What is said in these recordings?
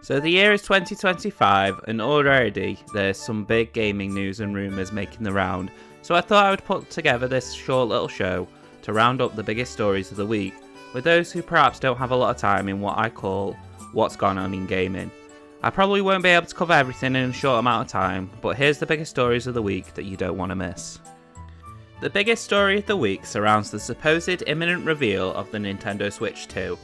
So the year is 2025 and already there's some big gaming news and rumours making the round, so I thought I would put together this short little show to round up the biggest stories of the week with those who perhaps don't have a lot of time in what I call what's gone on in gaming. I probably won't be able to cover everything in a short amount of time, but here's the biggest stories of the week that you don't want to miss. The biggest story of the week surrounds the supposed imminent reveal of the Nintendo Switch 2.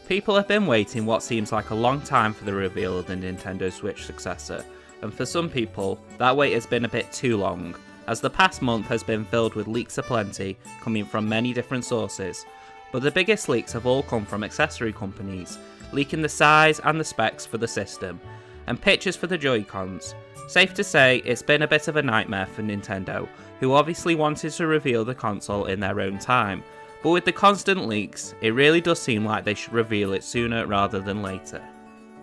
People have been waiting what seems like a long time for the reveal of the Nintendo Switch successor, and for some people, that wait has been a bit too long, as the past month has been filled with leaks aplenty, coming from many different sources. But the biggest leaks have all come from accessory companies, leaking the size and the specs for the system, and pictures for the Joy-Cons. Safe to say, it's been a bit of a nightmare for Nintendo, who obviously wanted to reveal the console in their own time. But with the constant leaks, it really does seem like they should reveal it sooner rather than later.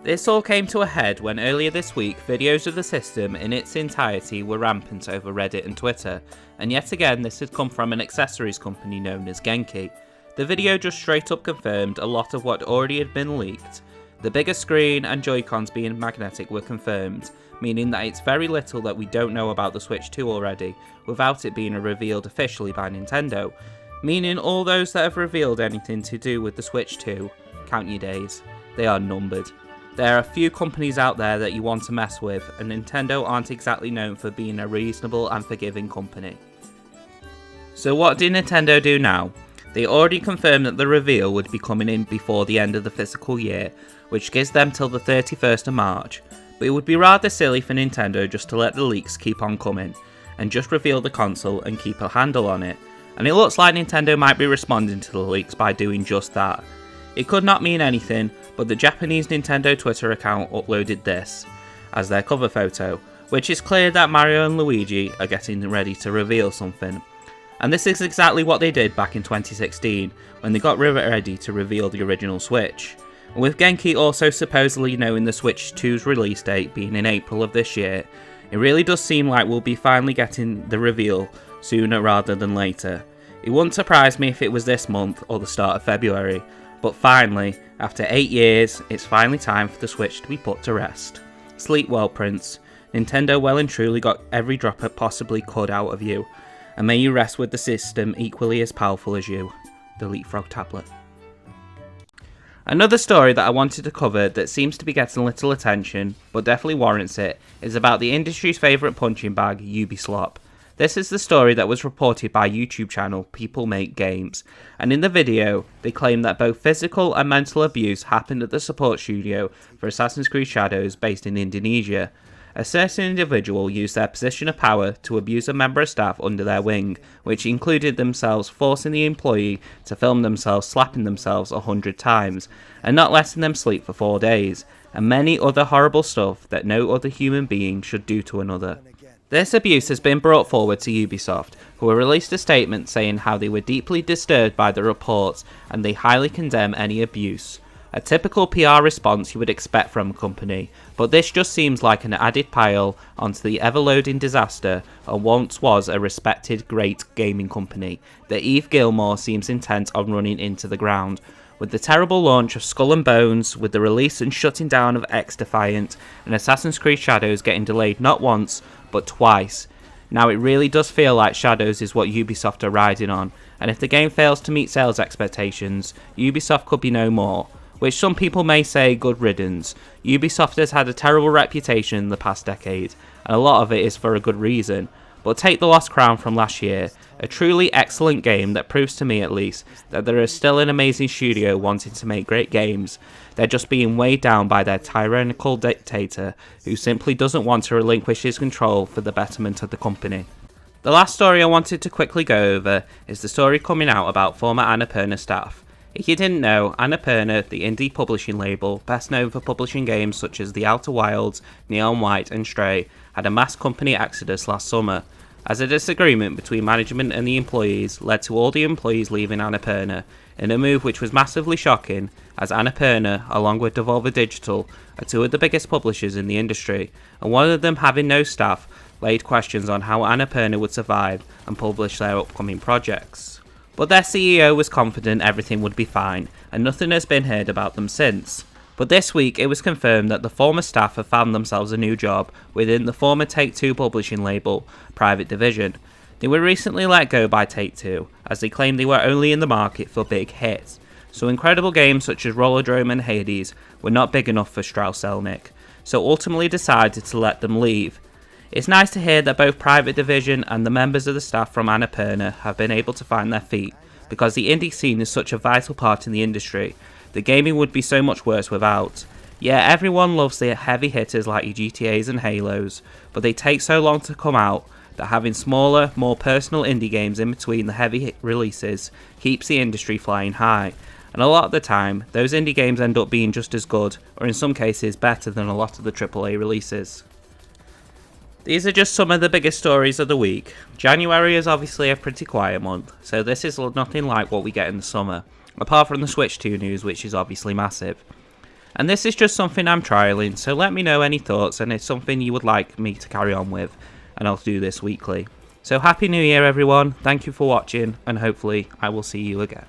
This all came to a head when earlier this week videos of the system in its entirety were rampant over Reddit and Twitter, and yet again this had come from an accessories company known as Genki. The video just straight up confirmed a lot of what already had been leaked. The bigger screen and Joy-Cons being magnetic were confirmed, meaning that it's very little that we don't know about the Switch 2 already, without it being revealed officially by Nintendo. Meaning all those that have revealed anything to do with the Switch 2, count your days, they are numbered. There are a few companies out there that you want to mess with, and Nintendo aren't exactly known for being a reasonable and forgiving company. So what did Nintendo do now? They already confirmed that the reveal would be coming in before the end of the fiscal year, which gives them till the 31st of March, but it would be rather silly for Nintendo just to let the leaks keep on coming, and just reveal the console and keep a handle on it. And it looks like Nintendo might be responding to the leaks by doing just that. It could not mean anything, but the Japanese Nintendo Twitter account uploaded this as their cover photo, which is clear that Mario and Luigi are getting ready to reveal something. And this is exactly what they did back in 2016, when they got ready to reveal the original Switch. And with Genki also supposedly knowing the Switch 2's release date being in April of this year, it really does seem like we'll be finally getting the reveal sooner rather than later. It wouldn't surprise me if it was this month or the start of February, but finally, after 8 years, it's finally time for the Switch to be put to rest. Sleep well, Prince. Nintendo well and truly got every drop it possibly could out of you, and may you rest with the system equally as powerful as you, the Leapfrog tablet. Another story that I wanted to cover that seems to be getting little attention, but definitely warrants it, is about the industry's favourite punching bag, Ubisoft. This is the story that was reported by YouTube channel People Make Games, and in the video, they claim that both physical and mental abuse happened at the support studio for Assassin's Creed Shadows based in Indonesia. A certain individual used their position of power to abuse a member of staff under their wing, which included themselves forcing the employee to film themselves slapping themselves 100 times, and not letting them sleep for 4 days, and many other horrible stuff that no other human being should do to another. This abuse has been brought forward to Ubisoft, who have released a statement saying how they were deeply disturbed by the reports and they highly condemn any abuse. A typical PR response you would expect from a company, but this just seems like an added pile onto the ever-loading disaster of once was a respected great gaming company that Yves Guillemot seems intent on running into the ground. With the terrible launch of Skull and Bones, with the release and shutting down of X-Defiant, and Assassin's Creed Shadows getting delayed not once, but twice. Now it really does feel like Shadows is what Ubisoft are riding on, and if the game fails to meet sales expectations, Ubisoft could be no more. Which some people may say good riddance. Ubisoft has had a terrible reputation in the past decade, and a lot of it is for a good reason. But take The Lost Crown from last year, a truly excellent game that proves to me at least that there is still an amazing studio wanting to make great games. They're just being weighed down by their tyrannical dictator who simply doesn't want to relinquish his control for the betterment of the company. The last story I wanted to quickly go over is the story coming out about former Annapurna staff. If you didn't know, Annapurna, the indie publishing label, best known for publishing games such as The Outer Wilds, Neon White and Stray, had a mass company exodus last summer, as a disagreement between management and the employees led to all the employees leaving Annapurna, in a move which was massively shocking, as Annapurna, along with Devolver Digital, are two of the biggest publishers in the industry, and one of them having no staff laid questions on how Annapurna would survive and publish their upcoming projects. But their CEO was confident everything would be fine, and nothing has been heard about them since. But this week it was confirmed that the former staff have found themselves a new job within the former Take-Two publishing label, Private Division. They were recently let go by Take-Two, as they claimed they were only in the market for big hits. So incredible games such as Rollerdrome and Hades were not big enough for Strauss-Zelnick, so ultimately decided to let them leave. It's nice to hear that both Private Division and the members of the staff from Annapurna have been able to find their feet, because the indie scene is such a vital part in the industry. The gaming would be so much worse without. Yeah, everyone loves the heavy hitters like your GTAs and Halos, but they take so long to come out that having smaller, more personal indie games in between the heavy hit releases keeps the industry flying high. And a lot of the time, those indie games end up being just as good, or in some cases better than a lot of the AAA releases. These are just some of the biggest stories of the week. January is obviously a pretty quiet month, so this is nothing like what we get in the summer, apart from the Switch 2 news, which is obviously massive. And this is just something I'm trialling, so let me know any thoughts and it's something you would like me to carry on with, and I'll do this weekly. So Happy New Year everyone, thank you for watching, and hopefully I will see you again.